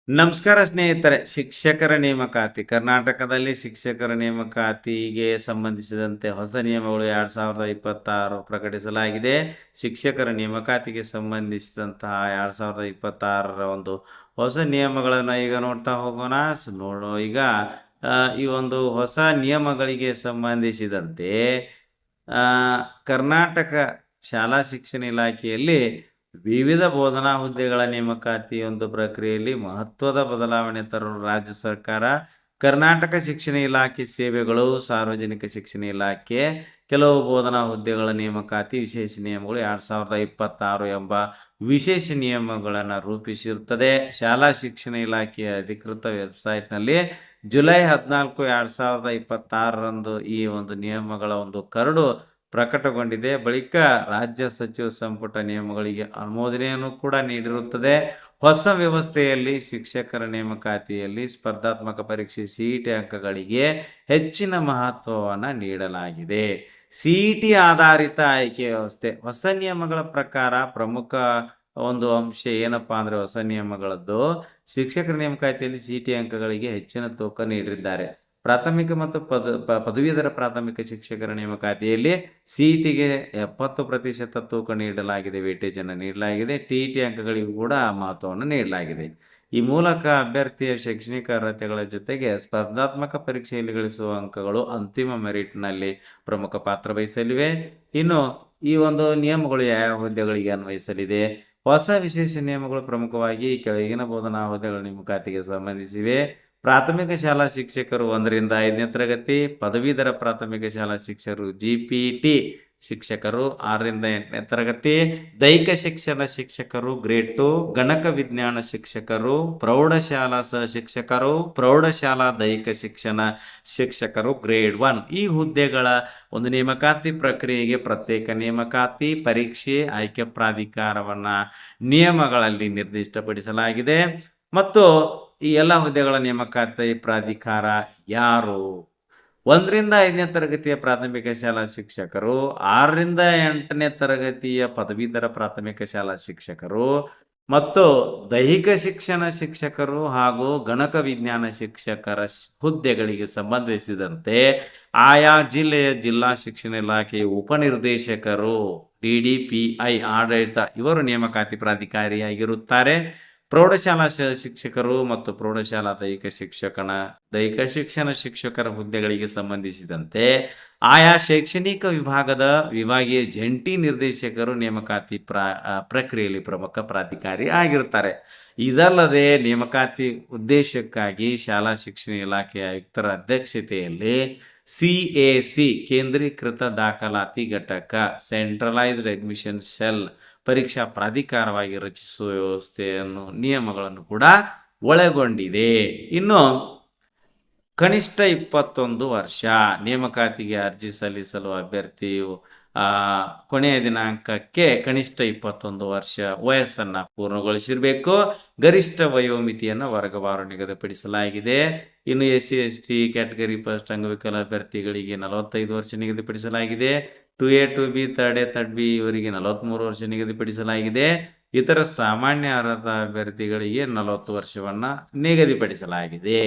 ನಮಸ್ಕಾರ ಸ್ನೇಹಿತರೆ. ಶಿಕ್ಷಕರ ನೇಮಕಾತಿ ಕರ್ನಾಟಕದಲ್ಲಿ ಶಿಕ್ಷಕರ ನೇಮಕಾತಿಗೆ ಸಂಬಂಧಿಸಿದಂತೆ ಹೊಸ ನಿಯಮಗಳು 2026 ಪ್ರಕಟಿಸಲಾಗಿದೆ. ಶಿಕ್ಷಕರ ನೇಮಕಾತಿಗೆ ಸಂಬಂಧಿಸಿದಂತಹ 2026ರ ಒಂದು ಹೊಸ ನಿಯಮಗಳನ್ನು ಈಗ ನೋಡ್ತಾ ಹೋಗೋಣ. ಈಗ ಈ ಒಂದು ಹೊಸ ನಿಯಮಗಳಿಗೆ ಸಂಬಂಧಿಸಿದಂತೆ ಕರ್ನಾಟಕ ಶಾಲಾ ಶಿಕ್ಷಣ ಇಲಾಖೆಯಲ್ಲಿ ವಿವಿಧ ಬೋಧನಾ ಹುದ್ದೆಗಳ ನೇಮಕಾತಿ ಒಂದು ಪ್ರಕ್ರಿಯೆಯಲ್ಲಿ ಮಹತ್ವದ ಬದಲಾವಣೆ ತರಲು ರಾಜ್ಯ ಸರ್ಕಾರ ಕರ್ನಾಟಕ ಶಿಕ್ಷಣ ಇಲಾಖೆ ಸೇವೆಗಳು ಸಾರ್ವಜನಿಕ ಶಿಕ್ಷಣ ಇಲಾಖೆ ಕೆಲವು ಬೋಧನಾ ಹುದ್ದೆಗಳ ನೇಮಕಾತಿ ವಿಶೇಷ ನಿಯಮಗಳು 2026 ಎಂಬ ವಿಶೇಷ ನಿಯಮಗಳನ್ನು ರೂಪಿಸಿರುತ್ತದೆ. ಶಾಲಾ ಶಿಕ್ಷಣ ಇಲಾಖೆಯ ಅಧಿಕೃತ ವೆಬ್ಸೈಟ್ನಲ್ಲಿ ಜುಲೈ 14, 2026ರಂದು ಈ ಒಂದು ನಿಯಮಗಳ ಒಂದು ಕರಡು ಪ್ರಕಟಗೊಂಡಿದೆ. ಬಳಿಕ ರಾಜ್ಯ ಸಚಿವ ಸಂಪುಟ ನಿಯಮಗಳಿಗೆ ಅನುಮೋದನೆಯನ್ನು ಕೂಡ ನೀಡಿರುತ್ತದೆ. ಹೊಸ ವ್ಯವಸ್ಥೆಯಲ್ಲಿ ಶಿಕ್ಷಕರ ನೇಮಕಾತಿಯಲ್ಲಿ ಸ್ಪರ್ಧಾತ್ಮಕ ಪರೀಕ್ಷೆ ಸಿಇಟಿ ಅಂಕಗಳಿಗೆ ಹೆಚ್ಚಿನ ಮಹತ್ವವನ್ನು ನೀಡಲಾಗಿದೆ. ಸಿಇಟಿ ಆಧಾರಿತ ಆಯ್ಕೆ ವ್ಯವಸ್ಥೆ. ಹೊಸ ನಿಯಮಗಳ ಪ್ರಕಾರ ಪ್ರಮುಖ ಒಂದು ಅಂಶ ಏನಪ್ಪಾ ಅಂದ್ರೆ, ಹೊಸ ನಿಯಮಗಳದ್ದು ಶಿಕ್ಷಕರ ನೇಮಕಾತಿಯಲ್ಲಿ ಸಿಇಟಿ ಅಂಕಗಳಿಗೆ ಹೆಚ್ಚಿನ ತೂಕ ನೀಡಿದ್ದಾರೆ. ಪ್ರಾಥಮಿಕ ಮತ್ತು ಪದವೀಧರ ಪ್ರಾಥಮಿಕ ಶಿಕ್ಷಕರ ನೇಮಕಾತಿಯಲ್ಲಿ ಸಿಇಟಿಗೆ 70% ತೂಕ ನೀಡಲಾಗಿದೆ, ವೇಟೇಜನ್ನು ನೀಡಲಾಗಿದೆ. ಟಿಇಟಿ ಅಂಕಗಳಿಗೂ ಕೂಡ ಮಹತ್ವವನ್ನು ನೀಡಲಾಗಿದೆ. ಈ ಮೂಲಕ ಅಭ್ಯರ್ಥಿಯ ಶೈಕ್ಷಣಿಕ ಅರ್ಹತೆಗಳ ಜೊತೆಗೆ ಸ್ಪರ್ಧಾತ್ಮಕ ಪರೀಕ್ಷೆಯಲ್ಲಿ ಗಳಿಸುವ ಅಂಕಗಳು ಅಂತಿಮ ಮೆರಿಟ್ನಲ್ಲಿ ಪ್ರಮುಖ ಪಾತ್ರ ವಹಿಸಲಿವೆ. ಇನ್ನು ಈ ಒಂದು ನಿಯಮಗಳು ಯಾವ ಹುದ್ದೆಗಳಿಗೆ ಅನ್ವಯಿಸಲಿದೆ? ಹೊಸ ವಿಶೇಷ ನಿಯಮಗಳು ಪ್ರಮುಖವಾಗಿ ಕೆಳಗಿನ ಬೋಧನಾ ಹುದ್ದೆಗಳ ನೇಮಕಾತಿಗೆ ಸಂಬಂಧಿಸಿವೆ. ಪ್ರಾಥಮಿಕ ಶಾಲಾ ಶಿಕ್ಷಕರು 1ರಿಂದ 5ನೇ ತರಗತಿ, ಪದವೀಧರ ಪ್ರಾಥಮಿಕ ಶಾಲಾ ಶಿಕ್ಷಕರು ಜಿಪಿಟಿ ಶಿಕ್ಷಕರು 6ರಿಂದ 8ನೇ ತರಗತಿ, ದೈಹಿಕ ಶಿಕ್ಷಣ ಶಿಕ್ಷಕರು ಗ್ರೇಡ್ 2, ಗಣಕ ವಿಜ್ಞಾನ ಶಿಕ್ಷಕರು, ಪ್ರೌಢಶಾಲಾ ಸಹ ಶಿಕ್ಷಕರು, ಪ್ರೌಢಶಾಲಾ ದೈಹಿಕ ಶಿಕ್ಷಣ ಶಿಕ್ಷಕರು ಗ್ರೇಡ್ 1 ಈ ಹುದ್ದೆಗಳ ಒಂದು ನೇಮಕಾತಿ ಪ್ರಕ್ರಿಯೆಗೆ ಪ್ರತ್ಯೇಕ ನೇಮಕಾತಿ ಪರೀಕ್ಷೆ ಆಯ್ಕೆ ಪ್ರಾಧಿಕಾರವನ್ನ ನಿಯಮಗಳಲ್ಲಿ ನಿರ್ದಿಷ್ಟಪಡಿಸಲಾಗಿದೆ. ಮತ್ತು ಈ ಎಲ್ಲ ಹುದ್ದೆಗಳ ನೇಮಕಾತಿ ಪ್ರಾಧಿಕಾರ ಯಾರು? 1ರಿಂದ 5ನೇ ತರಗತಿಯ ಪ್ರಾಥಮಿಕ ಶಾಲಾ ಶಿಕ್ಷಕರು, 6ರಿಂದ 8ನೇ ತರಗತಿಯ ಪದವೀಧರ ಪ್ರಾಥಮಿಕ ಶಾಲಾ ಶಿಕ್ಷಕರು ಮತ್ತು ದೈಹಿಕ ಶಿಕ್ಷಣ ಶಿಕ್ಷಕರು ಹಾಗೂ ಗಣಕ ವಿಜ್ಞಾನ ಶಿಕ್ಷಕರ ಹುದ್ದೆಗಳಿಗೆ ಸಂಬಂಧಿಸಿದಂತೆ ಆಯಾ ಜಿಲ್ಲೆಯ ಜಿಲ್ಲಾ ಶಿಕ್ಷಣ ಇಲಾಖೆಯ ಉಪನಿರ್ದೇಶಕರು DDPI ಆಡಳಿತ ಇವರು ನೇಮಕಾತಿ ಪ್ರಾಧಿಕಾರಿಯಾಗಿರುತ್ತಾರೆ. ಪ್ರೌಢಶಾಲಾ ಶಿಕ್ಷಕರು ಮತ್ತು ಪ್ರೌಢಶಾಲಾ ದೈಹಿಕ ಶಿಕ್ಷಣ ಶಿಕ್ಷಕರ ಹುದ್ದೆಗಳಿಗೆ ಸಂಬಂಧಿಸಿದಂತೆ ಆಯಾ ಶೈಕ್ಷಣಿಕ ವಿಭಾಗದ ವಿಭಾಗೀಯ ಜಂಟಿ ನಿರ್ದೇಶಕರು ನೇಮಕಾತಿ ಪ್ರಕ್ರಿಯೆಯಲ್ಲಿ ಪ್ರಮುಖ ಪ್ರಾಧಿಕಾರಿ ಆಗಿರುತ್ತಾರೆ. ಇದಲ್ಲದೆ ನೇಮಕಾತಿ ಉದ್ದೇಶಕ್ಕಾಗಿ ಶಾಲಾ ಶಿಕ್ಷಣ ಇಲಾಖೆಯ ಆಯುಕ್ತರ ಅಧ್ಯಕ್ಷತೆಯಲ್ಲಿ CAC ಕೇಂದ್ರೀಕೃತ ದಾಖಲಾತಿ ಘಟಕ ಸೆಂಟ್ರಲೈಸ್ಡ್ ಅಡ್ಮಿಷನ್ ಸೆಲ್ ಪರೀಕ್ಷಾ ಪ್ರಾಧಿಕಾರವಾಗಿ ರಚಿಸುವ ವ್ಯವಸ್ಥೆಯನ್ನು ನಿಯಮಗಳನ್ನು ಕೂಡ ಒಳಗೊಂಡಿದೆ. ಇನ್ನು ಕನಿಷ್ಠ 21 ವರ್ಷ ನೇಮಕಾತಿಗೆ ಅರ್ಜಿ ಸಲ್ಲಿಸಲು ಅಭ್ಯರ್ಥಿಯು ಕೊನೆಯ ದಿನಾಂಕಕ್ಕೆ ಕನಿಷ್ಠ 21 ವರ್ಷ ವಯಸ್ಸನ್ನು ಪೂರ್ಣಗೊಳಿಸಿರಬೇಕು. ಗರಿಷ್ಠ ವಯೋಮಿತಿಯನ್ನು ವರ್ಗವಾರು ನಿಗದಿಪಡಿಸಲಾಗಿದೆ. ಇನ್ನು SC ST ಕ್ಯಾಟಗರಿ ಫಸ್ಟ್ ಅಂಗವಿಕಲ ಅಭ್ಯರ್ಥಿಗಳಿಗೆ 45 ವರ್ಷ ನಿಗದಿಪಡಿಸಲಾಗಿದೆ. 2A 2B 3A ಇವರಿಗೆ 43 ವರ್ಷ ನಿಗದಿಪಡಿಸಲಾಗಿದೆ. ಇತರ ಸಾಮಾನ್ಯ ಅರ್ಹತಾ ಅಭ್ಯರ್ಥಿಗಳಿಗೆ 40 ವರ್ಷವನ್ನು ನಿಗದಿಪಡಿಸಲಾಗಿದೆ.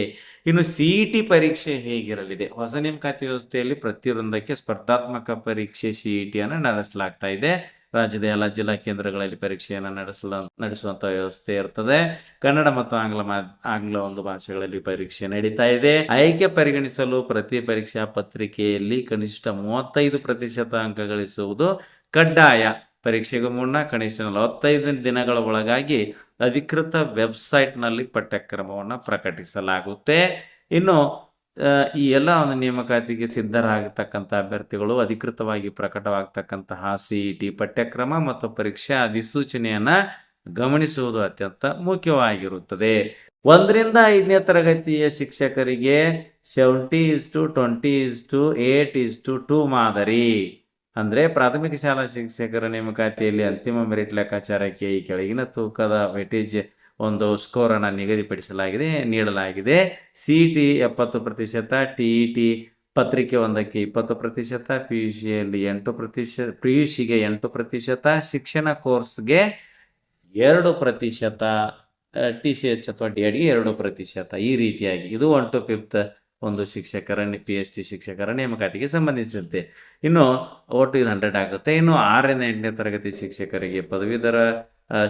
ಇನ್ನು CET ಪರೀಕ್ಷೆ ಹೇಗಿರಲಿದೆ? ಹೊಸ ನೇಮಕಾತಿ ವ್ಯವಸ್ಥೆಯಲ್ಲಿ ಪ್ರತಿಯೊಂದಕ್ಕೆ ಸ್ಪರ್ಧಾತ್ಮಕ ಪರೀಕ್ಷೆ CETಯನ್ನು ನಡೆಸಲಾಗ್ತಾ ಇದೆ. ರಾಜ್ಯದ ಎಲ್ಲ ಜಿಲ್ಲಾ ಕೇಂದ್ರಗಳಲ್ಲಿ ಪರೀಕ್ಷೆಯನ್ನು ನಡೆಸುವಂತ ವ್ಯವಸ್ಥೆ ಇರ್ತದೆ. ಕನ್ನಡ ಮತ್ತು ಆಂಗ್ಲ ಒಂದು ಭಾಷೆಗಳಲ್ಲಿ ಪರೀಕ್ಷೆ ನಡೀತಾ ಇದೆ. ಆಯ್ಕೆ ಪರಿಗಣಿಸಲು ಪ್ರತಿ ಪರೀಕ್ಷಾ ಪತ್ರಿಕೆಯಲ್ಲಿ ಕನಿಷ್ಠ 35% ಅಂಕ ಗಳಿಸುವುದು ಕಡ್ಡಾಯ. ಪರೀಕ್ಷೆಗೂ ಮುನ್ನ ಕನಿಷ್ಠ 45 ದಿನಗಳ ಒಳಗಾಗಿ ಅಧಿಕೃತ ವೆಬ್ಸೈಟ್ನಲ್ಲಿ ಪಠ್ಯಕ್ರಮವನ್ನು ಪ್ರಕಟಿಸಲಾಗುತ್ತೆ. ಇನ್ನು ಈ ಎಲ್ಲ ಒಂದು ನೇಮಕಾತಿಗೆ ಸಿದ್ಧರಾಗತಕ್ಕಂಥ ಅಭ್ಯರ್ಥಿಗಳು ಅಧಿಕೃತವಾಗಿ ಪ್ರಕಟವಾಗತಕ್ಕಂತಹ CET ಪಠ್ಯಕ್ರಮ ಮತ್ತು ಪರೀಕ್ಷಾ ಅಧಿಸೂಚನೆಯನ್ನ ಗಮನಿಸುವುದು ಅತ್ಯಂತ ಮುಖ್ಯವಾಗಿರುತ್ತದೆ. 1ರಿಂದ 5ನೇ ತರಗತಿಯ ಶಿಕ್ಷಕರಿಗೆ 70:20:8:2 ಮಾದರಿ. ಅಂದ್ರೆ ಪ್ರಾಥಮಿಕ ಶಾಲಾ ಶಿಕ್ಷಕರ ನೇಮಕಾತಿಯಲ್ಲಿ ಅಂತಿಮ ಮೆರಿಟ್ ಲೆಕ್ಕಾಚಾರಕ್ಕೆ ಈ ಕೆಳಗಿನ ತೂಕದ ವೇಟೇಜ್ ಒಂದು ಸ್ಕೋರ್ ಅನ್ನು ನೀಡಲಾಗಿದೆ. CET 70%, TET ಪತ್ರಿಕೆ ಒಂದಕ್ಕೆ 20%, PUCಗೆ 8%, ಶಿಕ್ಷಣ ಕೋರ್ಸ್ಗೆ 2%, TCH ಅಥವಾ DEDಗೆ 2%. ಈ ರೀತಿಯಾಗಿ ಇದು 1 to 5th ಒಂದು ಶಿಕ್ಷಕರ PhD ಶಿಕ್ಷಕರ ನೇಮಕಾತಿಗೆ ಸಂಬಂಧಿಸಿದಂತೆ. ಇನ್ನು ಒಟ್ಟು ಇದು 100 ಆಗುತ್ತೆ. ಇನ್ನು 6ರಿಂದ 8ನೇ ತರಗತಿ ಶಿಕ್ಷಕರಿಗೆ ಪದವೀಧರ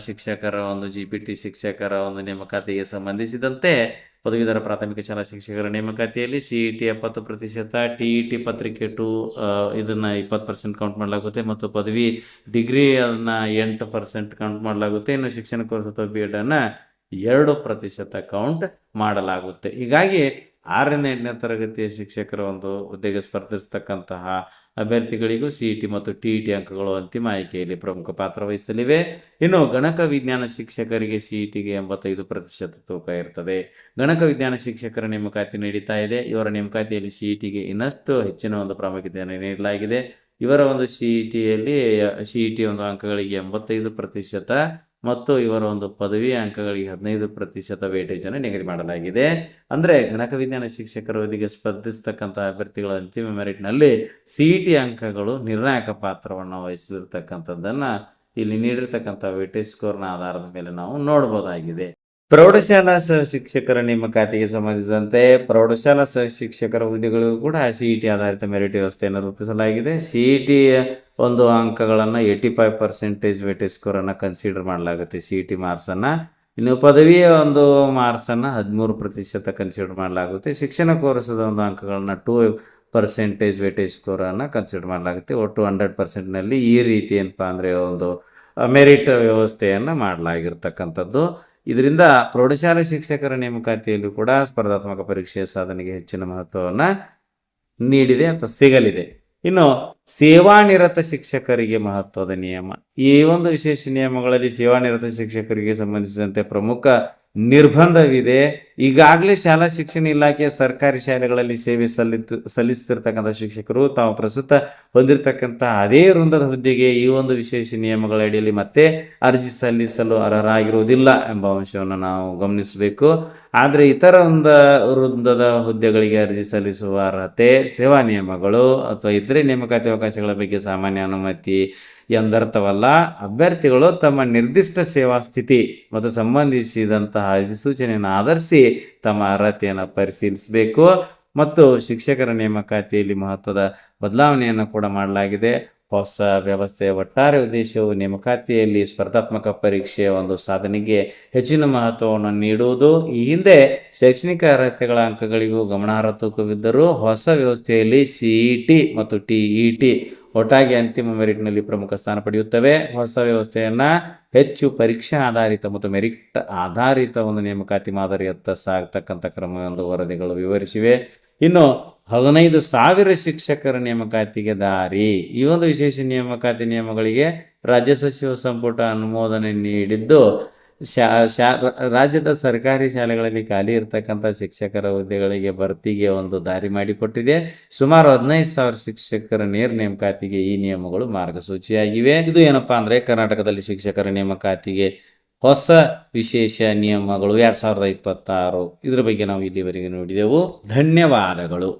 ಶಿಕ್ಷಕರ ಒಂದು GPT ಶಿಕ್ಷಕರ ಒಂದು ನೇಮಕಾತಿಗೆ ಸಂಬಂಧಿಸಿದಂತೆ ಪದವೀಧರ ಪ್ರಾಥಮಿಕ ಶಾಲಾ ಶಿಕ್ಷಕರ ನೇಮಕಾತಿಯಲ್ಲಿ CET 70%, TET ಪತ್ರಿಕೆ 2 ಇದನ್ನು 20% ಕೌಂಟ್ ಮಾಡಲಾಗುತ್ತೆ ಮತ್ತು ಪದವಿ ಡಿಗ್ರಿ ಅದನ್ನು 8% ಕೌಂಟ್ ಮಾಡಲಾಗುತ್ತೆ. ಇನ್ನು ಶಿಕ್ಷಣ ಕೋರ್ಸ್ ಅಥವಾ BEd ಅನ್ನು 2% ಕೌಂಟ್ ಮಾಡಲಾಗುತ್ತೆ. ಹೀಗಾಗಿ 6ರಿಂದ 8ನೇ ತರಗತಿಯ ಶಿಕ್ಷಕರ ಒಂದು ಹುದ್ದೆಗೆ ಸ್ಪರ್ಧಿಸ್ತಕ್ಕಂತಹ ಅಭ್ಯರ್ಥಿಗಳಿಗೂ CET ಮತ್ತು TET ಅಂಕಗಳು ಅಂತಿಮ ಆಯ್ಕೆಯಲ್ಲಿ ಪ್ರಮುಖ ಪಾತ್ರ ವಹಿಸಲಿವೆ. ಇನ್ನು ಗಣಕ ವಿಜ್ಞಾನ ಶಿಕ್ಷಕರಿಗೆ CETಗೆ 85% ತೂಕ ಇರ್ತದೆ. ಗಣಕ ವಿಜ್ಞಾನ ಶಿಕ್ಷಕರ ನೇಮಕಾತಿ ನಡೀತಾ ಇದೆ. ಇವರ ನೇಮಕಾತಿಯಲ್ಲಿ CETಗೆ ಇನ್ನಷ್ಟು ಹೆಚ್ಚಿನ ಒಂದು ಪ್ರಾಮುಖ್ಯತೆಯನ್ನು ನೀಡಲಾಗಿದೆ. ಇವರ ಒಂದು CET ಒಂದು ಅಂಕಗಳಿಗೆ 85% ಮತ್ತು ಇವರ ಒಂದು ಪದವಿ ಅಂಕಗಳಿಗೆ 15% ವೇಟೇಜನ್ನು ನಿಗದಿ ಮಾಡಲಾಗಿದೆ. ಅಂದರೆ ಗಣಕ ವಿಜ್ಞಾನ ಶಿಕ್ಷಕರ ಹುದ್ದೆಗೆ ಸ್ಪರ್ಧಿಸ್ತಕ್ಕಂಥ ಅಭ್ಯರ್ಥಿಗಳ ಅಂತಿಮ ಮೆರಿಟ್ನಲ್ಲಿ CET ಅಂಕಗಳು ನಿರ್ಣಾಯಕ ಪಾತ್ರವನ್ನು ವಹಿಸಲಿರ್ತಕ್ಕಂಥದ್ದನ್ನು ಇಲ್ಲಿ ನೀಡಿರ್ತಕ್ಕಂಥ ವೇಟೇಜ್ ಸ್ಕೋರ್ನ ಆಧಾರದ ಮೇಲೆ ನಾವು ನೋಡ್ಬೋದಾಗಿದೆ. ಪ್ರೌಢಶಾಲಾ ಸಹ ಶಿಕ್ಷಕರ ನೇಮಕಾತಿಗೆ ಸಂಬಂಧಿಸಿದಂತೆ ಪ್ರೌಢಶಾಲಾ ಸಹ ಶಿಕ್ಷಕರ ಹುದ್ದೆಗಳಿಗೂ ಕೂಡ CET ಆಧಾರಿತ ಮೆರಿಟ್ ವ್ಯವಸ್ಥೆಯನ್ನು ರೂಪಿಸಲಾಗಿದೆ. CET ಒಂದು ಅಂಕಗಳನ್ನು 85% ವೇಟೇಜ್ ಸ್ಕೋರನ್ನು ಕನ್ಸಿಡರ್ ಮಾಡಲಾಗುತ್ತೆ CET ಮಾರ್ಕ್ಸನ್ನು. ಇನ್ನು ಪದವಿಯ ಒಂದು ಮಾರ್ಕ್ಸನ್ನು 13% ಕನ್ಸಿಡರ್ ಮಾಡಲಾಗುತ್ತೆ. ಶಿಕ್ಷಣ ಕೋರ್ಸದ ಒಂದು ಅಂಕಗಳನ್ನು 2% ವೇಟೇಜ್ ಸ್ಕೋರನ್ನು ಕನ್ಸಿಡರ್ ಮಾಡಲಾಗುತ್ತೆ. ಒಟ್ಟು 100%ನಲ್ಲಿ ಈ ರೀತಿ ಏನಪ್ಪ ಅಂದರೆ ಒಂದು ಮೆರಿಟ್ ವ್ಯವಸ್ಥೆಯನ್ನು ಮಾಡಲಾಗಿರ್ತಕ್ಕಂಥದ್ದು. ಇದರಿಂದ ಪ್ರೌಢಶಾಲಾ ಶಿಕ್ಷಕರ ನೇಮಕಾತಿಯಲ್ಲೂ ಕೂಡ ಸ್ಪರ್ಧಾತ್ಮಕ ಪರೀಕ್ಷೆಯ ಸಾಧನೆಗೆ ಹೆಚ್ಚಿನ ಮಹತ್ವವನ್ನು ನೀಡಿದೆ ಅಥವಾ ಸಿಗಲಿದೆ. ಇನ್ನು ಸೇವಾನಿರತ ಶಿಕ್ಷಕರಿಗೆ ಮಹತ್ವದ ನಿಯಮ. ಈ ಒಂದು ವಿಶೇಷ ನಿಯಮಗಳಲ್ಲಿ ಸೇವಾನಿರತ ಶಿಕ್ಷಕರಿಗೆ ಸಂಬಂಧಿಸಿದಂತೆ ಪ್ರಮುಖ ನಿರ್ಬಂಧವಿದೆ. ಈಗಾಗಲೇ ಶಾಲಾ ಶಿಕ್ಷಣ ಇಲಾಖೆಯ ಸರ್ಕಾರಿ ಶಾಲೆಗಳಲ್ಲಿ ಸೇವೆ ಸಲ್ಲಿಸ್ತಿರ್ತಕ್ಕಂಥ ಶಿಕ್ಷಕರು ತಾವು ಪ್ರಸ್ತುತ ಹೊಂದಿರತಕ್ಕಂಥ ಅದೇ ವೃಂದದ ಹುದ್ದೆಗೆ ಈ ಒಂದು ವಿಶೇಷ ನಿಯಮಗಳ ಅಡಿಯಲ್ಲಿ ಮತ್ತೆ ಅರ್ಜಿ ಸಲ್ಲಿಸಲು ಅರ್ಹರಾಗಿರುವುದಿಲ್ಲ ಎಂಬ ಅಂಶವನ್ನು ನಾವು ಗಮನಿಸಬೇಕು. ಆದರೆ ಇತರ ವೃಂದದ ಹುದ್ದೆಗಳಿಗೆ ಅರ್ಜಿ ಸಲ್ಲಿಸುವ ಅರ್ಹತೆ, ಸೇವಾ ನಿಯಮಗಳು ಅಥವಾ ಇತರೆ ನೇಮಕಾತಿ ಅವಕಾಶಗಳ ಬಗ್ಗೆ ಸಾಮಾನ್ಯ ಅನುಮತಿ ಎಂದರ್ಥವಲ್ಲ. ಅಭ್ಯರ್ಥಿಗಳು ತಮ್ಮ ನಿರ್ದಿಷ್ಟ ಸೇವಾ ಸ್ಥಿತಿ ಮತ್ತು ಸಂಬಂಧಿಸಿದಂತಹ ಅಧಿಸೂಚನೆಯನ್ನು ಆಧರಿಸಿ ತಮ್ಮ ಅರ್ಹತೆಯನ್ನು ಪರಿಶೀಲಿಸಬೇಕು. ಮತ್ತು ಶಿಕ್ಷಕರ ನೇಮಕಾತಿಯಲ್ಲಿ ಮಹತ್ವದ ಬದಲಾವಣೆಯನ್ನು ಕೂಡ ಮಾಡಲಾಗಿದೆ. ಹೊಸ ವ್ಯವಸ್ಥೆಯ ಒಟ್ಟಾರೆ ಉದ್ದೇಶವು ನೇಮಕಾತಿಯಲ್ಲಿ ಸ್ಪರ್ಧಾತ್ಮಕ ಪರೀಕ್ಷೆಯ ಒಂದು ಸಾಧನೆಗೆ ಹೆಚ್ಚಿನ ಮಹತ್ವವನ್ನು ನೀಡುವುದು. ಈ ಹಿಂದೆ ಶೈಕ್ಷಣಿಕ ಅರ್ಹತೆಗಳ ಅಂಕಗಳಿಗೂ ಗಮನಾರ್ಹ ತೂಕವಿದ್ದರೂ ಹೊಸ ವ್ಯವಸ್ಥೆಯಲ್ಲಿ CET ಮತ್ತು TET ಒಟ್ಟಾಗಿ ಅಂತಿಮ ಮೆರಿಟ್ನಲ್ಲಿ ಪ್ರಮುಖ ಸ್ಥಾನ ಪಡೆಯುತ್ತವೆ. ಹೊಸ ವ್ಯವಸ್ಥೆಯನ್ನು ಹೆಚ್ಚು ಪರೀಕ್ಷಾ ಆಧಾರಿತ ಮತ್ತು ಮೆರಿಟ್ ಆಧಾರಿತ ಒಂದು ನೇಮಕಾತಿ ಮಾದರಿಯತ್ತ ಸಾಗತಕ್ಕಂಥ ಕ್ರಮವೆಂದು ವರದಿಗಳು ವಿವರಿಸಿವೆ. ಇನ್ನು 15,000 ಶಿಕ್ಷಕರ ನೇಮಕಾತಿಗೆ ದಾರಿ. ಈ ಒಂದು ವಿಶೇಷ ನೇಮಕಾತಿ ನಿಯಮಗಳಿಗೆ ರಾಜ್ಯ ಸಚಿವ ಸಂಪುಟ ಅನುಮೋದನೆ ನೀಡಿದ್ದು ರಾಜ್ಯದ ಸರ್ಕಾರಿ ಶಾಲೆಗಳಲ್ಲಿ ಖಾಲಿ ಇರತಕ್ಕಂಥ ಶಿಕ್ಷಕರ ಹುದ್ದೆಗಳಿಗೆ ಭರ್ತಿಗೆ ಒಂದು ದಾರಿ ಮಾಡಿಕೊಟ್ಟಿದೆ. ಸುಮಾರು 15,000 ಶಿಕ್ಷಕರ ನೇರ ನೇಮಕಾತಿಗೆ ಈ ನಿಯಮಗಳು ಮಾರ್ಗಸೂಚಿಯಾಗಿವೆ. ಇದು ಏನಪ್ಪಾ ಅಂದರೆ ಕರ್ನಾಟಕದಲ್ಲಿ ಶಿಕ್ಷಕರ ನೇಮಕಾತಿಗೆ ಹೊಸ ವಿಶೇಷ ನಿಯಮಗಳು 2026 ಇದ್ರ ಬಗ್ಗೆ ನಾವು ಇಲ್ಲಿವರೆಗೆ ನೋಡಿದೆವು. ಧನ್ಯವಾದಗಳು.